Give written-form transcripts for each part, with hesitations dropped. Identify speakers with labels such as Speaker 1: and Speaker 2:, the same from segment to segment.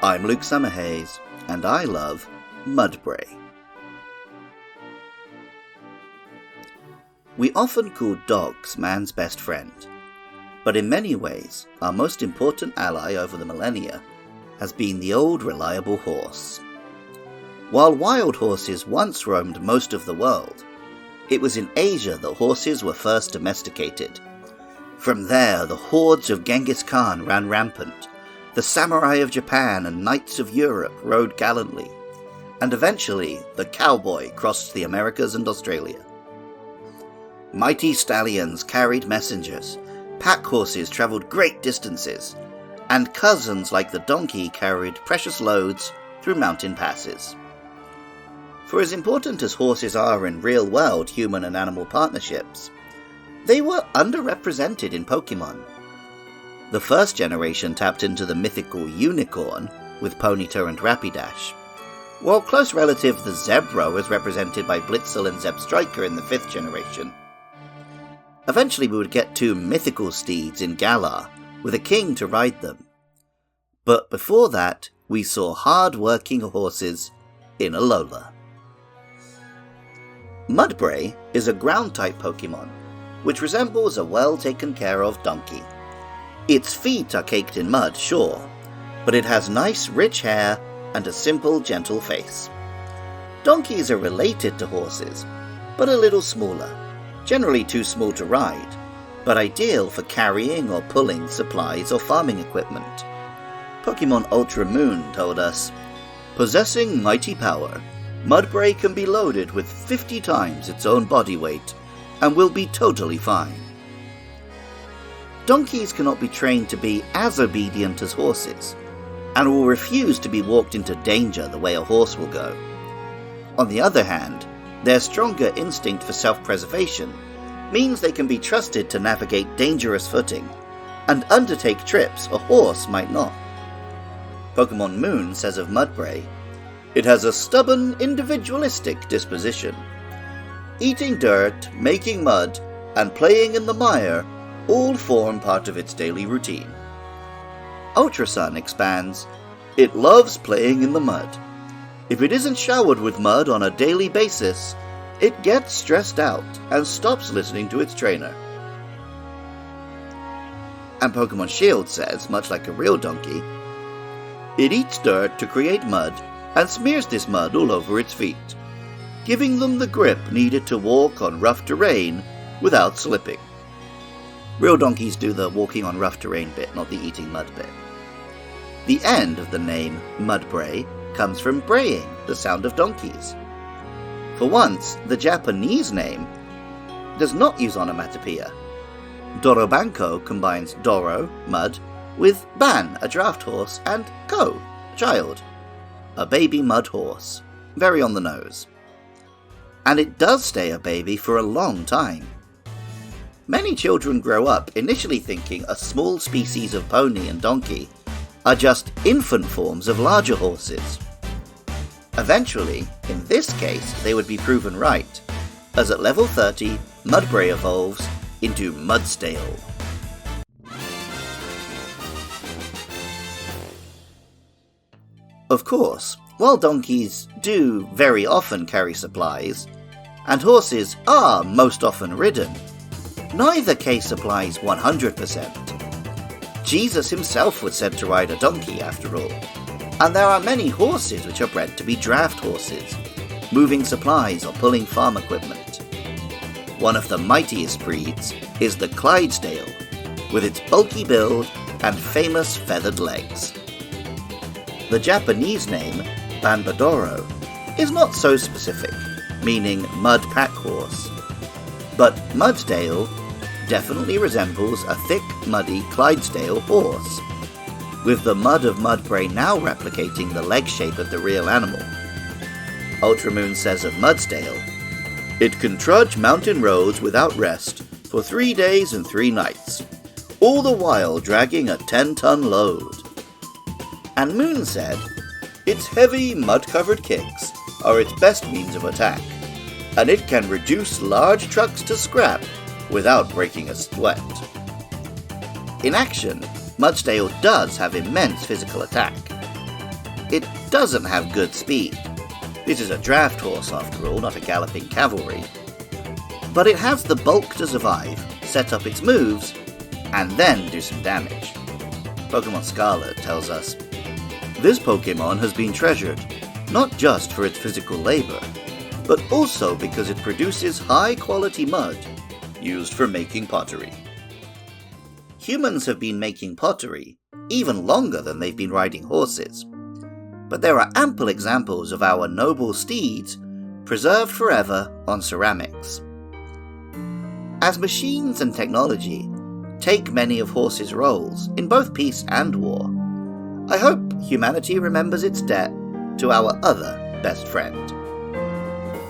Speaker 1: I'm Luke Summerhays, and I love Mudbray. We often call dogs man's best friend, but in many ways, our most important ally over the millennia has been the old reliable horse. While wild horses once roamed most of the world, it was in Asia that horses were first domesticated. From there, the hordes of Genghis Khan ran rampant, the samurai of Japan and knights of Europe rode gallantly, and eventually the cowboy crossed the Americas and Australia. Mighty stallions carried messengers, pack horses travelled great distances, and cousins like the donkey carried precious loads through mountain passes. For as important as horses are in real-world human and animal partnerships, they were underrepresented in Pokemon. The first generation tapped into the mythical unicorn with Ponyta and Rapidash, while close relative the zebra was represented by Blitzel and Zebstrika in the 5th generation. Eventually we would get 2 mythical steeds in Galar, with a king to ride them. But before that, we saw hard-working horses in Alola. Mudbray is a ground-type Pokemon, which resembles a well-taken-care-of donkey. Its feet are caked in mud, sure, but it has nice rich hair and a simple, gentle face. Donkeys are related to horses, but a little smaller, generally too small to ride, but ideal for carrying or pulling supplies or farming equipment. Pokemon Ultra Moon told us, "Possessing mighty power, Mudbray can be loaded with 50 times its own body weight and will be totally fine." Donkeys cannot be trained to be as obedient as horses, and will refuse to be walked into danger the way a horse will go. On the other hand, their stronger instinct for self-preservation means they can be trusted to navigate dangerous footing, and undertake trips a horse might not. Pokemon Moon says of Mudbray, "It has a stubborn, individualistic disposition. Eating dirt, making mud, and playing in the mire all form part of its daily routine." Ultra Sun expands, "It loves playing in the mud. If it isn't showered with mud on a daily basis, it gets stressed out and stops listening to its trainer." And Pokemon Shield says, much like a real donkey, "It eats dirt to create mud and smears this mud all over its feet, giving them the grip needed to walk on rough terrain without slipping." Real donkeys do the walking on rough terrain bit, not the eating mud bit. The end of the name Mudbray comes from braying, the sound of donkeys. For once, the Japanese name does not use onomatopoeia. Dorobanko combines Doro, mud, with Ban, a draft horse, and Ko, child, a baby mud horse. Very on the nose. And it does stay a baby for a long time. Many children grow up initially thinking a small species of pony and donkey are just infant forms of larger horses. Eventually, in this case, they would be proven right, as at level 30, Mudbray evolves into Mudsdale. Of course, while donkeys do very often carry supplies, and horses are most often ridden, neither case applies 100%. Jesus himself was said to ride a donkey, after all, and there are many horses which are bred to be draft horses, moving supplies or pulling farm equipment. One of the mightiest breeds is the Clydesdale, with its bulky build and famous feathered legs. The Japanese name, Banbadoro, is not so specific, meaning mud pack horse, but Mudsdale definitely resembles a thick, muddy Clydesdale horse, with the mud of Mudbray now replicating the leg shape of the real animal. Ultramoon says of Mudsdale, "It can trudge mountain roads without rest for 3 days and 3 nights, all the while dragging a 10-ton load." And Moon said, "Its heavy, mud-covered kicks are its best means of attack, and it can reduce large trucks to scrap without breaking a sweat." In action, Mudsdale does have immense physical attack, it doesn't have good speed. This is a draft horse after all, not a galloping cavalry. But it has the bulk to survive, set up its moves, and then do some damage. Pokemon Scarlet tells us, "This Pokemon has been treasured, not just for its physical labor, but also because it produces high-quality mud used for making pottery." Humans have been making pottery even longer than they've been riding horses, but there are ample examples of our noble steeds preserved forever on ceramics. As machines and technology take many of horses' roles in both peace and war, I hope humanity remembers its debt to our other best friend.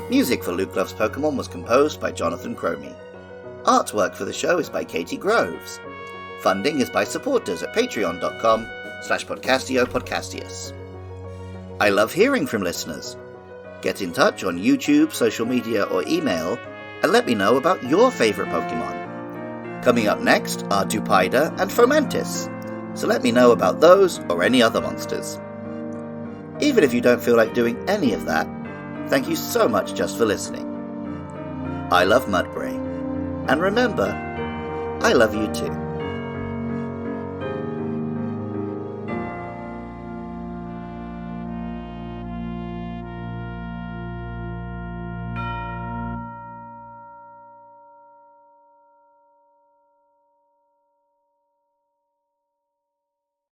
Speaker 1: Music for Luke Loves Pokemon was composed by Jonathan Cromie. Artwork for the show is by Katie Groves. Funding is by supporters at patreon.com/podcastiopodcastius. I love hearing from listeners. Get in touch on YouTube, social media, or email, and let me know about your favourite Pokemon. Coming up next are Dupida and Fomantis, so let me know about those or any other monsters. Even if you don't feel like doing any of that, thank you so much just for listening. I love Mudbray, and remember, I love you too.